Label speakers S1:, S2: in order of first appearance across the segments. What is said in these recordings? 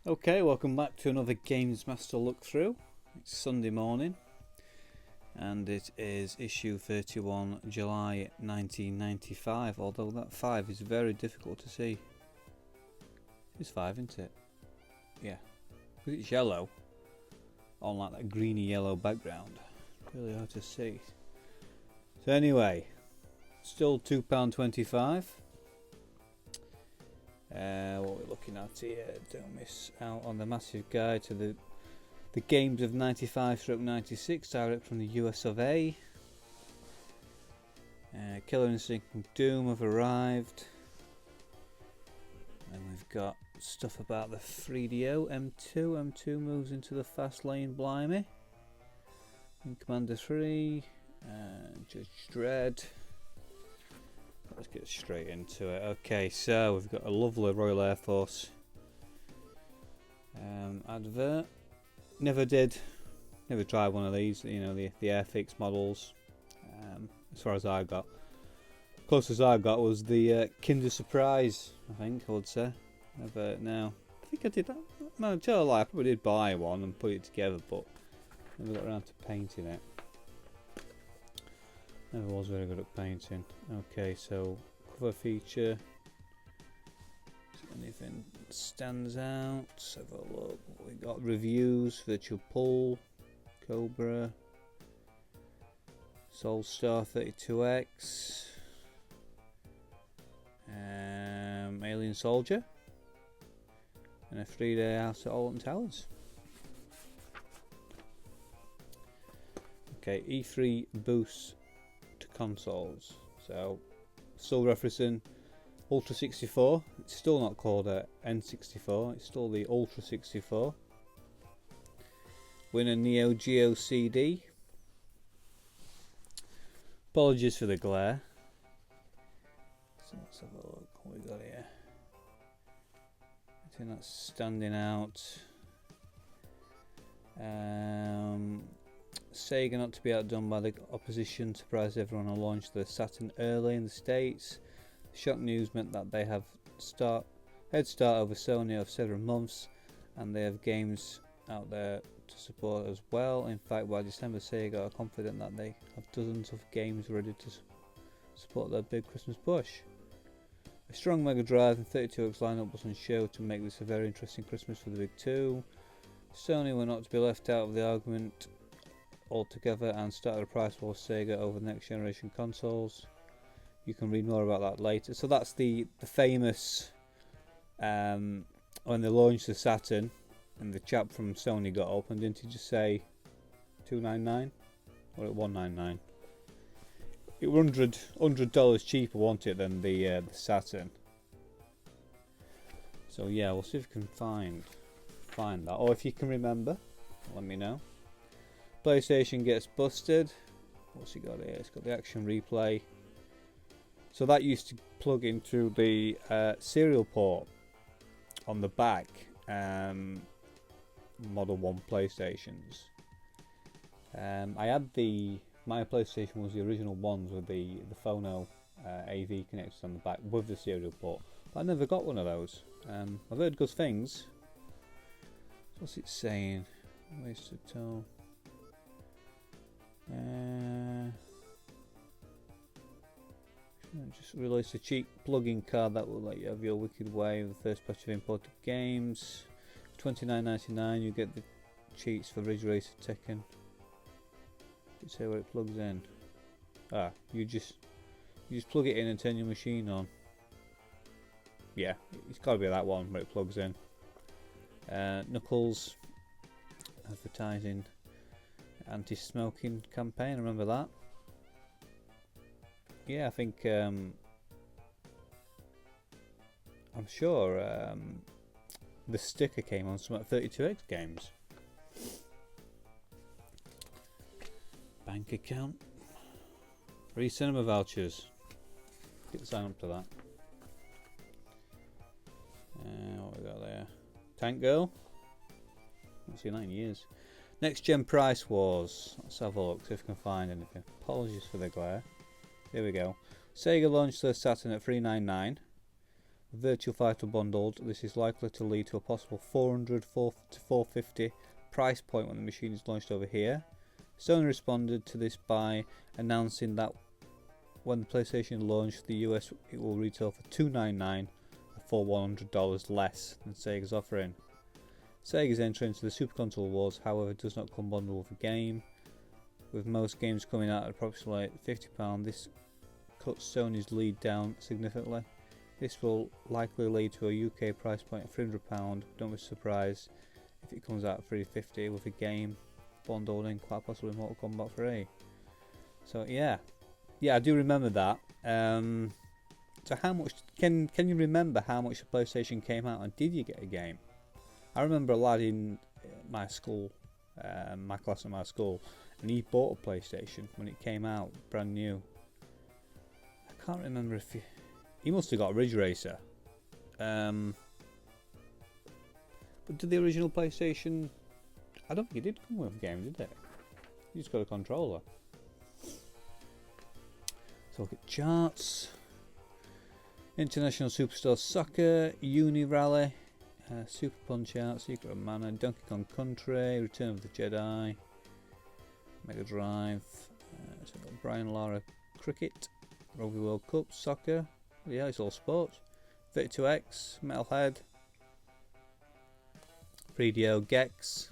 S1: Okay, welcome back to another GamesMaster look through. It's Sunday morning and it is issue 31 July 1995, although that 5 is very difficult to see. It's 5, isn't it? Yeah, because it's yellow on like that greeny yellow background. Really hard to see. So anyway, still £2.25. What we're looking at here, don't miss out on the massive guide to the games of 95/96 direct from the US of A. Killer Instinct and Doom have arrived, and we've got stuff about the 3DO M2 moves into the fast lane, blimey, and Commander 3, Judge Dredd. Let's get straight into it. Okay, so we've got a lovely Royal Air Force advert. Never tried one of these, you know, the Airfix models. As far as I got, closest I got was the Kinder Surprise, I think I would say. Now, I think I did that. No, tell a lie, I probably did buy one and put it together, but never got around to painting it. Never was very good at painting. Okay, so cover feature. If anything stands out, let's have a look. We got reviews, Virtual Pull, Cobra, Soulstar 32X, Alien Soldier, and a 3-day house at Alton Towers. Okay, E3 boost to consoles, so still referencing Ultra 64. It's still not called a N64, it's still the Ultra 64. Win a Neo Geo CD. Apologies for the glare. So let's have a look what we got here. I think that's standing out. Sega not to be outdone by the opposition, surprised everyone on launch the Saturn early in the States. Shock news meant that they have head start over Sony of several months, and they have games out there to support as well. In fact, by December, Sega are confident that they have dozens of games ready to support their big Christmas push. A strong Mega Drive and 32X lineup was on show to make this a very interesting Christmas for the Big Two. Sony were not to be left out of the argument altogether and started a price war with Sega over the next generation consoles. You can read more about that later. So that's the famous when they launched the Saturn and the chap from Sony got up, and didn't he just say $299 or $199? It was $100 cheaper, wasn't it, than the Saturn? So yeah, we'll see if we can find that, or if you can remember, let me know. PlayStation gets busted. What's he got here? It's got the action replay. So that used to plug into the serial port on the back Model 1 PlayStations. I had my PlayStation was the original ones with the phono AV connectors on the back with the serial port, but I never got one of those. I've heard good things. What's it saying? Wasted tone. Just released a cheap plug-in card that will let you have your Wicked Way of the first batch of imported games. For $29.99 you get the cheats for Ridge Racer, Tekken. Did it say where it plugs in? You just plug it in and turn your machine on. Yeah, it's got to be that one where it plugs in. Knuckles advertising anti-smoking campaign, I remember that. Yeah, I think I'm sure the sticker came on some 32X games. Bank account, free cinema vouchers. Get the sign up to that. What we got there? Tank Girl. Not seen that in years. Next gen price wars. Let's have a look, see if we can find anything. Apologies for the glare. Here we go. Sega launched the Saturn at $399. Virtual Fighter bundled. This is likely to lead to a possible 400 to 450 price point when the machine is launched over here. Sony responded to this by announcing that when the PlayStation launched the US, it will retail for $299, for $100 less than Sega's offering. Sega's entry into the Super Console Wars, however, does not come bundled with a game. With most games coming out at approximately £50, this cuts Sony's lead down significantly. This will likely lead to a UK price point of £300. Don't be surprised if it comes out at $350 with a game bundled in, quite possibly Mortal Kombat 3. So yeah, I do remember that. So how much can you remember how much the PlayStation came out, and did you get a game? I remember a lad in my school, my class at my school, and he bought a PlayStation when it came out, brand new. I can't remember if he must have got Ridge Racer. But did the original PlayStation? I don't think it did come with a game, did it? You just got a controller. So look at charts. International Superstar Soccer, Uni Rally, Super Punch Out, Secret of Mana, Donkey Kong Country, Return of the Jedi, Mega Drive, so we've got Brian Lara Cricket, Rugby World Cup, Soccer, yeah, it's all sports, 32X, Metalhead, 3DO Gex,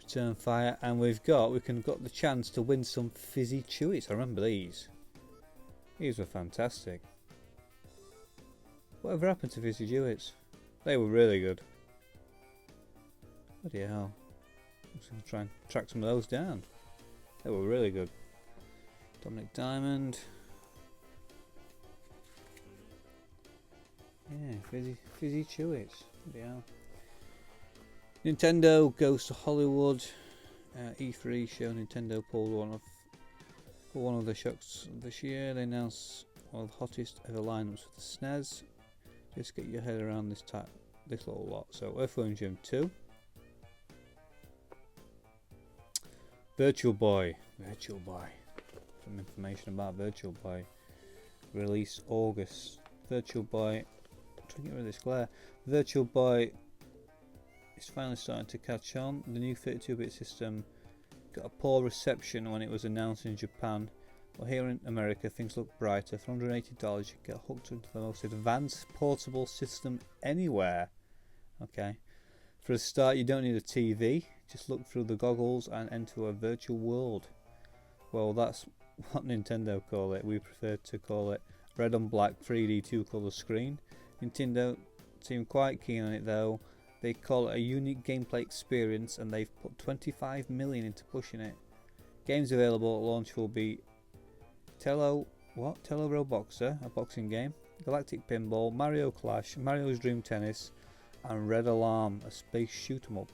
S1: Return Fire, and we got the chance to win some Fizzy Chewies. I remember these. These were fantastic. Whatever happened to Fizzy Chewies? They were really good. Bloody hell. I'm just going to try and track some of those down. They were really good. Dominic Diamond. Yeah, Fizzy Chewies. Bloody hell. Nintendo goes to Hollywood. E3 show Nintendo pulled one of the shocks this year. They announced one of the hottest ever lineups for the SNES. Just get your head around this little lot. So Earthworm Jim 2, Virtual Boy. Some information about Virtual Boy. Release August. Virtual Boy. I'm trying to get rid of this glare. Virtual Boy is finally starting to catch on. The new 32-bit system got a poor reception when it was announced in Japan. Well, here in America, things look brighter. For $180, you can get hooked into the most advanced portable system anywhere. Okay. For a start, you don't need a TV. Just look through the goggles and enter a virtual world. Well, that's what Nintendo call it. We prefer to call it red and black 3D 2-color screen. Nintendo seem quite keen on it though. They call it a unique gameplay experience, and they've put $25 million into pushing it. Games available at launch will be Tello Roboxer, a boxing game, Galactic Pinball, Mario Clash, Mario's Dream Tennis, and Red Alarm, a space shoot-'em-up.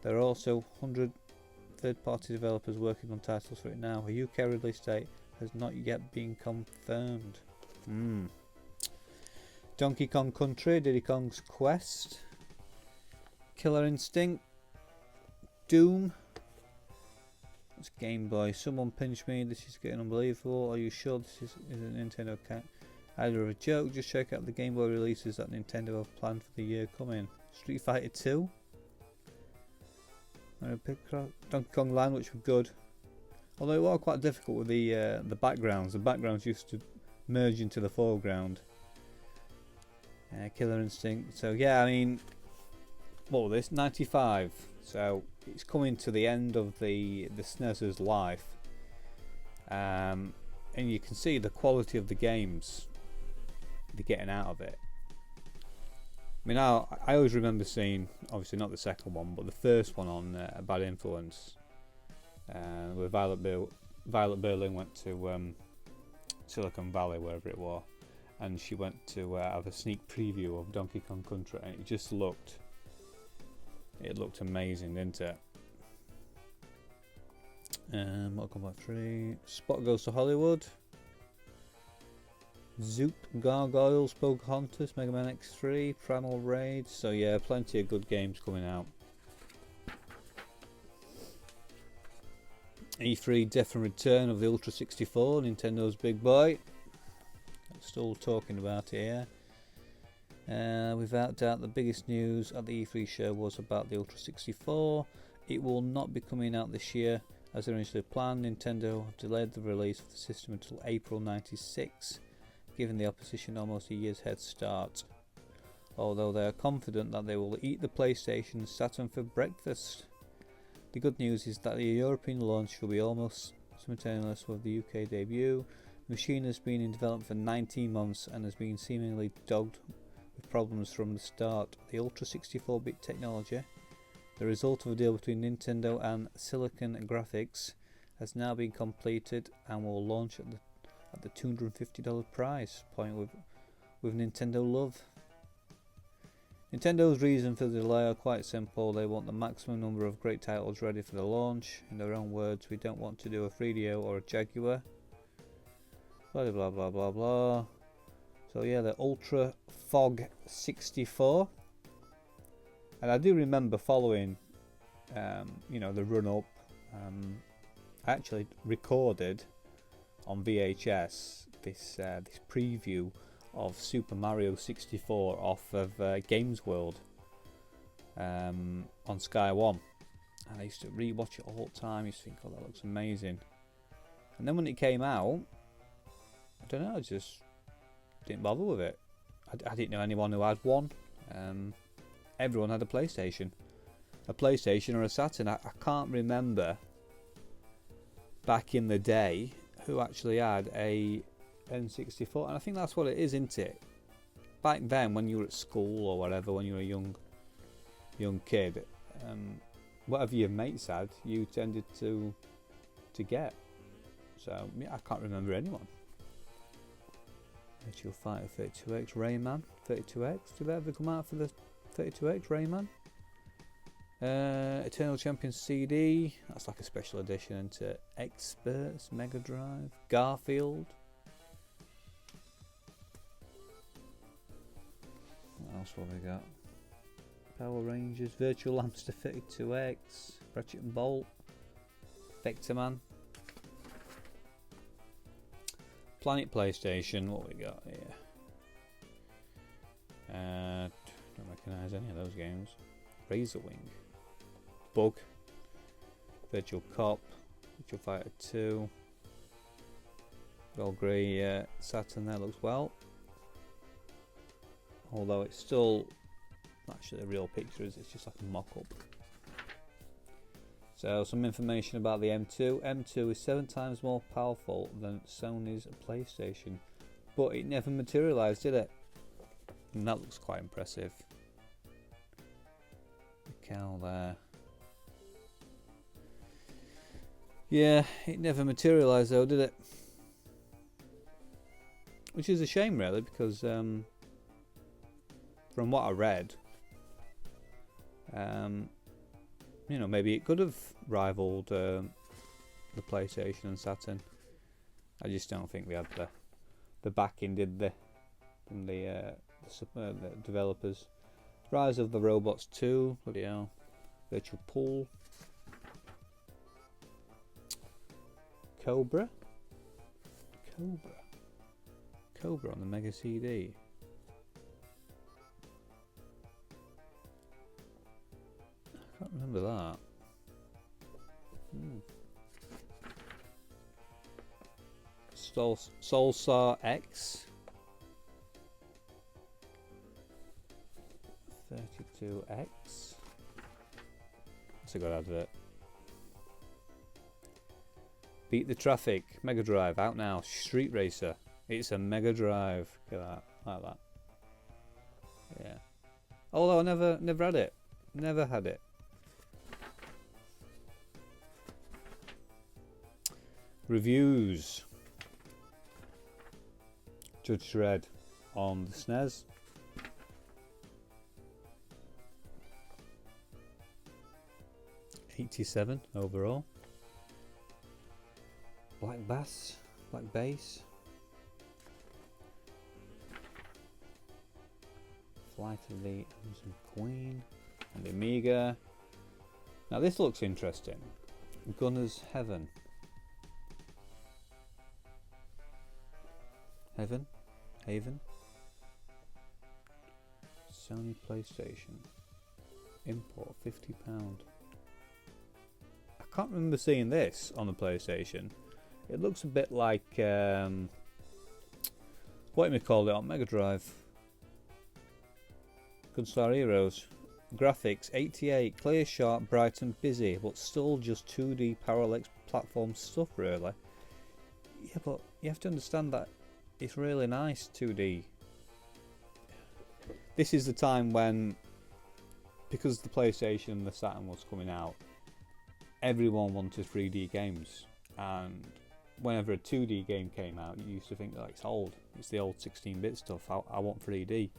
S1: There are also 100 third-party developers working on titles for it now. A UK release date has not yet been confirmed. Donkey Kong Country, Diddy Kong's Quest, Killer Instinct, Doom. It's Game Boy. Someone pinch me. This is getting unbelievable. Are you sure this is a Nintendo account? Either of a joke. Just check out the Game Boy releases that Nintendo have planned for the year coming. Street Fighter 2. Donkey Kong Land, which were good. Although it was quite difficult with the backgrounds. The backgrounds used to merge into the foreground. Killer Instinct. So yeah, I mean, what was this? 95. So it's coming to the end of the SNES's life, and you can see the quality of the games they're getting out of it. I mean, I always remember seeing, obviously not the second one, but the first one on Bad Influence, where Violet Berlin went to Silicon Valley, wherever it was, and she went to have a sneak preview of Donkey Kong Country, and it just looked amazing, didn't it? Mortal Kombat 3, Spot Goes to Hollywood, Zoop, Gargoyles, Pocahontas, Mega Man X3, Primal Rage. So yeah, plenty of good games coming out. E3 Death and Return of the Ultra 64, Nintendo's big boy. Still talking about it here. Without doubt, the biggest news at the E3 show was about the Ultra 64. It will not be coming out this year as originally planned. Nintendo have delayed the release of the system until April '96, giving the opposition almost a year's head start. Although they are confident that they will eat the PlayStation Saturn for breakfast. The good news is that the European launch will be almost simultaneous with the UK debut. The machine has been in development for 19 months and has been seemingly dogged with problems from the start. The Ultra 64-bit technology, the result of a deal between Nintendo and Silicon Graphics, has now been completed and will launch at the $250 price point with Nintendo love. Nintendo reason for the delay are quite simple. They want the maximum number of great titles ready for the launch. In their own words, we don't want to do a 3DO or a Jaguar. Blah blah blah blah blah. So yeah, the Ultra Fog 64. And I do remember following, the run up. I actually recorded on VHS this preview of Super Mario 64 off of Games World on Sky One, and I used to rewatch it all the time. I used to think, oh, that looks amazing. And then when it came out, I don't know, I just didn't bother with it. I didn't know anyone who had one. Everyone had a PlayStation or a Saturn. I can't remember back in the day who actually had a N64, and I think that's what it is, isn't it? Back then, when you were at school or whatever, when you were a young kid, whatever your mates had, you tended to get. So yeah, I can't remember anyone. Virtual Fighter 32X, Rayman 32X. Did that ever come out for the 32X Rayman? Eternal Champion CD. That's like a special edition into Experts, Mega Drive, Garfield. What else have we got? Power Rangers, Virtual Hamster 32X, Ratchet and Bolt, Vectorman, Planet PlayStation. What we got here? Don't recognise any of those games. Razor Wing, Bug, Virtual Cop, Virtual Fighter 2. Well, grey Saturn there looks well. Although it's still actually a real picture, it's just like a mock-up. So some information about the M2. M2 is 7 times more powerful than Sony's PlayStation, but it never materialised, did it? And that looks quite impressive. The cow there. Yeah, it never materialised though, did it? Which is a shame really, because from what I read, maybe it could have rivaled the PlayStation and Saturn. I just don't think we had the backing, did they, from the developers. Rise of the Robots 2, bloody hell. Virtual Pool, Cobra on the Mega CD. I can't remember that. Soulstar X 32X. That's a good advert. Beat the Traffic Mega Drive out now. Street Racer. It's a Mega Drive. Look at that, like that. Yeah. Although I never had it. Never had it. Reviews. Judge Dredd on the SNES. '87 overall. Black Bass, Black Bass. Flight of the Amazon Queen and the Amiga. Now this looks interesting. Gunner's Heaven. Haven. Sony PlayStation. Import £50. I can't remember seeing this on the PlayStation. It looks a bit like what do we call it on Mega Drive? Gunstar Heroes. Graphics 88, clear, sharp, bright and busy, but still just 2D parallax platform stuff really. Yeah, but you have to understand that it's really nice 2D. This is the time when, because the PlayStation and the Saturn was coming out, everyone wanted 3D games, and whenever a 2D game came out, you used to think that it's old. It's the old 16-bit stuff. I want 3D.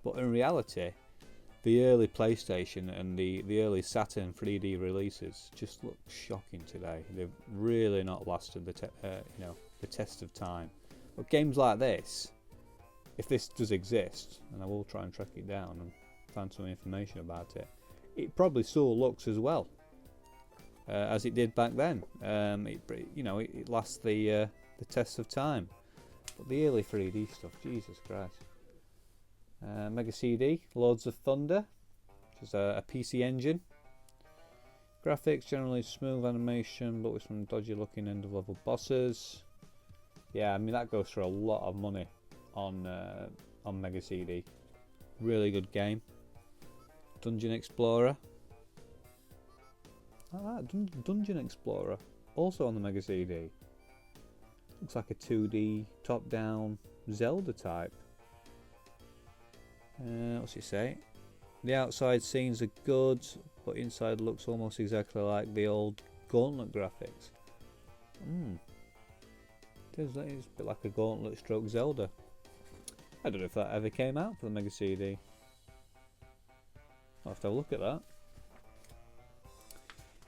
S1: But in reality, the early PlayStation and the early Saturn 3D releases just look shocking today. They've really not lasted the test of time. But games like this, if this does exist, and I will try and track it down and find some information about it, it probably still looks as well as it did back then. It lasts the test of time. But the early 3D stuff, Jesus Christ. Mega CD, Lords of Thunder, which is a PC engine. Graphics generally smooth animation, but with some dodgy looking end of level bosses. Yeah, I mean that goes for a lot of money on Mega CD. Really good game. Dungeon Explorer. I like Dungeon Explorer, also on the Mega CD. Looks like a 2D top-down Zelda type. What's it say? The outside scenes are good, but inside looks almost exactly like the old Gauntlet graphics. It's a bit like a Gauntlet stroke Zelda. I don't know if that ever came out for the Mega CD. I'll have to have a look at that.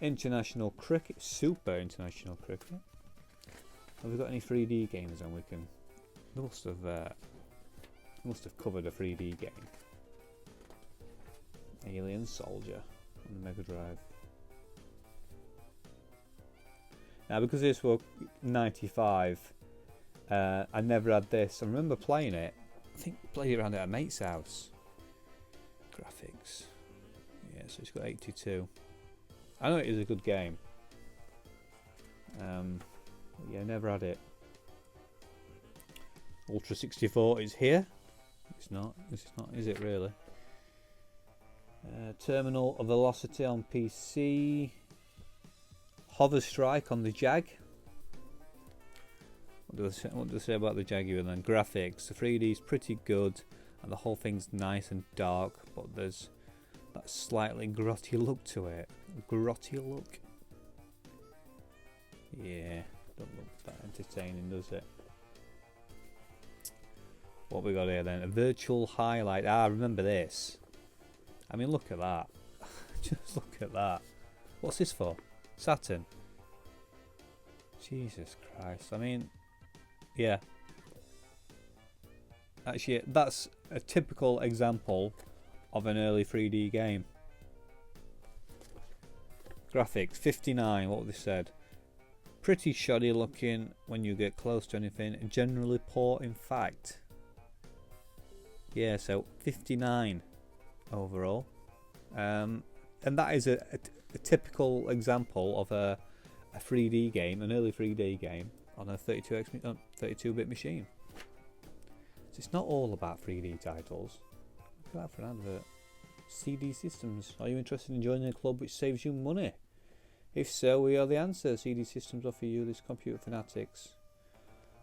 S1: International Cricket, Super International Cricket. Have we got any 3D games? And we can. We must have covered a 3D game. Alien Soldier on the Mega Drive. Now, because this was 95, I never had this. I remember playing it. I think I played it around at a mate's house. Graphics. Yeah, so it's got 82. I know it is a good game. But yeah, never had it. Ultra 64 is here. It's not. This is not, is it really? Terminal Velocity on PC. Hover Strike on the Jag. What do they say about the Jaguar then? Graphics. The 3D is pretty good, and the whole thing's nice and dark, but there's that slightly grotty look to it. Grotty look. Yeah, don't look that entertaining, does it? What we got here then? A virtual highlight. I remember this. I mean, look at that. Just look at that. What's this for? Saturn. Jesus Christ. I mean, yeah. Actually, that's a typical example of an early 3D game. Graphics 59. What they said. Pretty shoddy looking when you get close to anything. Generally poor, in fact. Yeah, so 59 overall, and that is a typical example of a 3D game, an early 3D game on a 32-bit machine. So it's not all about 3D titles. Look at that for an advert. CD Systems. Are you interested in joining a club which saves you money? If so, we are the answer. CD Systems offer you this computer fanatics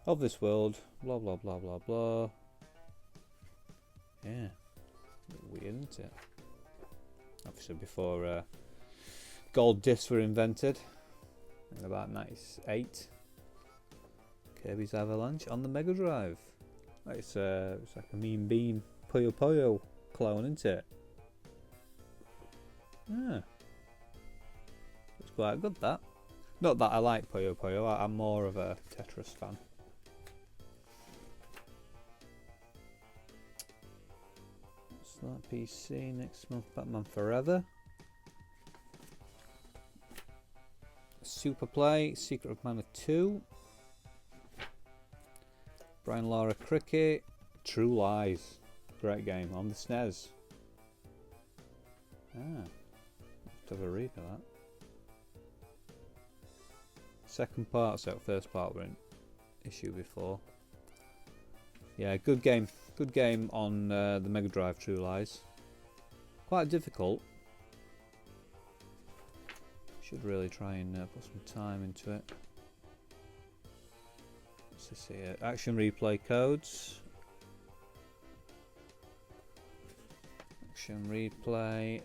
S1: of this world. Blah blah blah blah blah. Yeah, weird, isn't it? Obviously before gold discs were invented in about 98. Kirby's Avalanche on the Mega Drive. It's like a Mean Bean Puyo Puyo clone, isn't it? Yeah, it's quite good, that. Not that I like Puyo Puyo, I'm more of a Tetris fan. That PC next month. Batman Forever. Super Play. Secret of Mana 2. Brian Lara Cricket. True Lies. Great game on the SNES. Let's have a read of that. Second part, so first part were in issue before. Yeah, good game. Good game on the Mega Drive, True Lies. Quite difficult. Should really try and put some time into it. Let's see here. Action replay codes. Action replay.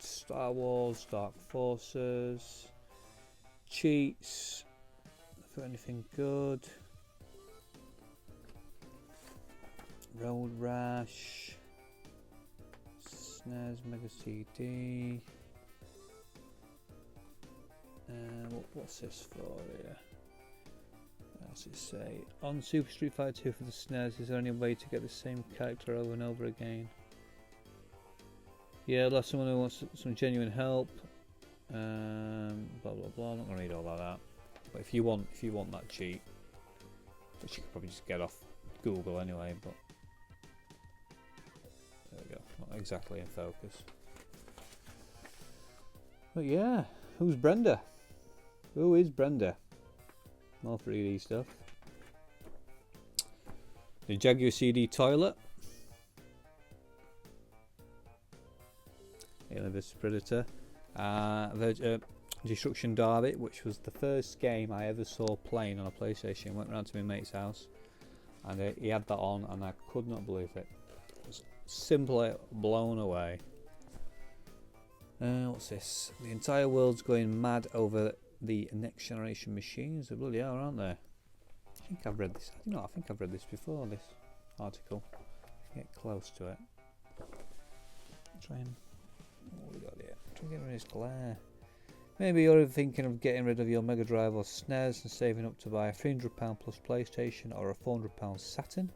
S1: Star Wars, Dark Forces. Cheats. For anything good. Road Rash. SNES Mega CD. What's this for here? What's it say? On Super Street Fighter 2 for the SNES, is there any way to get the same character over and over again? Yeah, that's someone who wants some genuine help. Blah blah blah. I'm not gonna read all of that. But if you want that cheat, which you could probably just get off Google anyway. But there we go. Not exactly in focus. But yeah, who's Brenda? Who is Brenda? More 3D stuff. The Jaguar CD toilet. Alien vs Predator. Destruction Derby, which was the first game I ever saw playing on a PlayStation. Went round to my mate's house and he had that on and I could not believe it. I was simply blown away. What's this? The entire world's going mad over the next generation machines. They bloody are, aren't they? I think I've read this. I think I've read this before, this article. Get close to it. Try and... what we got here? Try and get rid of this glare. Maybe you're thinking of getting rid of your Mega Drive or SNES and saving up to buy a £300 plus PlayStation or a £400 Saturn.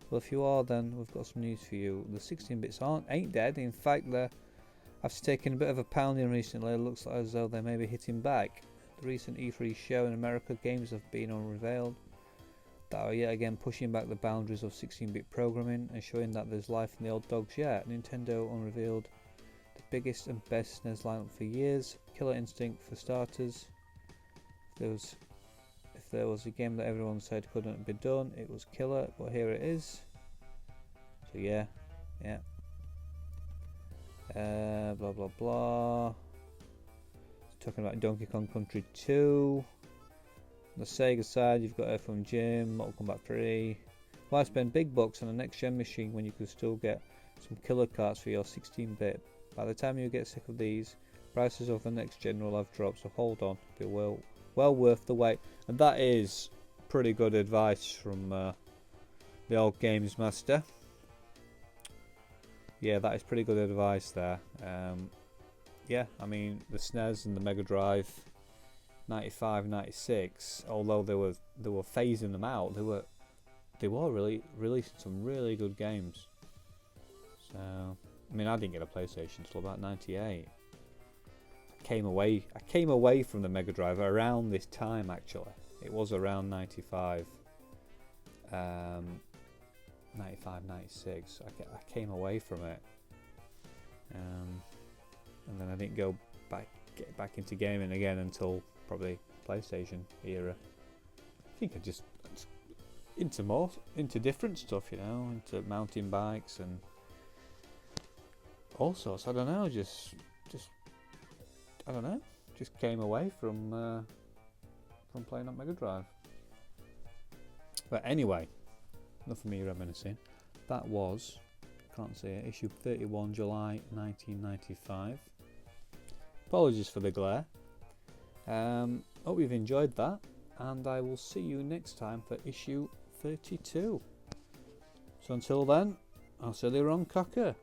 S1: Well, if you are, then we've got some news for you. The 16-bits ain't dead. In fact, after taking a bit of a pounding recently, it looks as though they may be hitting back. The recent E3 show in America, games have been unveiled that are yet again pushing back the boundaries of 16-bit programming and showing that there's life in the old dogs yet. Nintendo unrevealed the biggest and best SNES lineup for years. Killer Instinct for starters. If there was a game that everyone said couldn't be done, it was Killer, but here it is. So yeah. Blah blah blah. Talking about Donkey Kong Country 2. On the Sega side, you've got Earthworm Jim, Mortal Kombat 3. Why spend big bucks on a next-gen machine when you could still get some killer carts for your 16-bit? By the time you get sick of these, prices of the next gen will have dropped, so hold on. It'll be well worth the wait. And that is pretty good advice from the old GamesMaster. Yeah, that is pretty good advice there. Yeah, I mean the SNES and the Mega Drive 95, 96, although they were phasing them out, they were really releasing some really good games. So I mean, I didn't get a PlayStation until about 98. I came away from the Mega Drive around this time, actually. It was around 95, 96. I came away from it. And then I didn't get back into gaming again until probably PlayStation era. I think I just into different stuff, into mountain bikes and all sorts. I don't know, just came away from playing on Mega Drive. But anyway, enough of me reminiscing. That was, can't see it, issue 31, July 1995. Apologies for the glare. Hope you've enjoyed that, and I will see you next time for issue 32. So until then, I'll say the wrong cocker.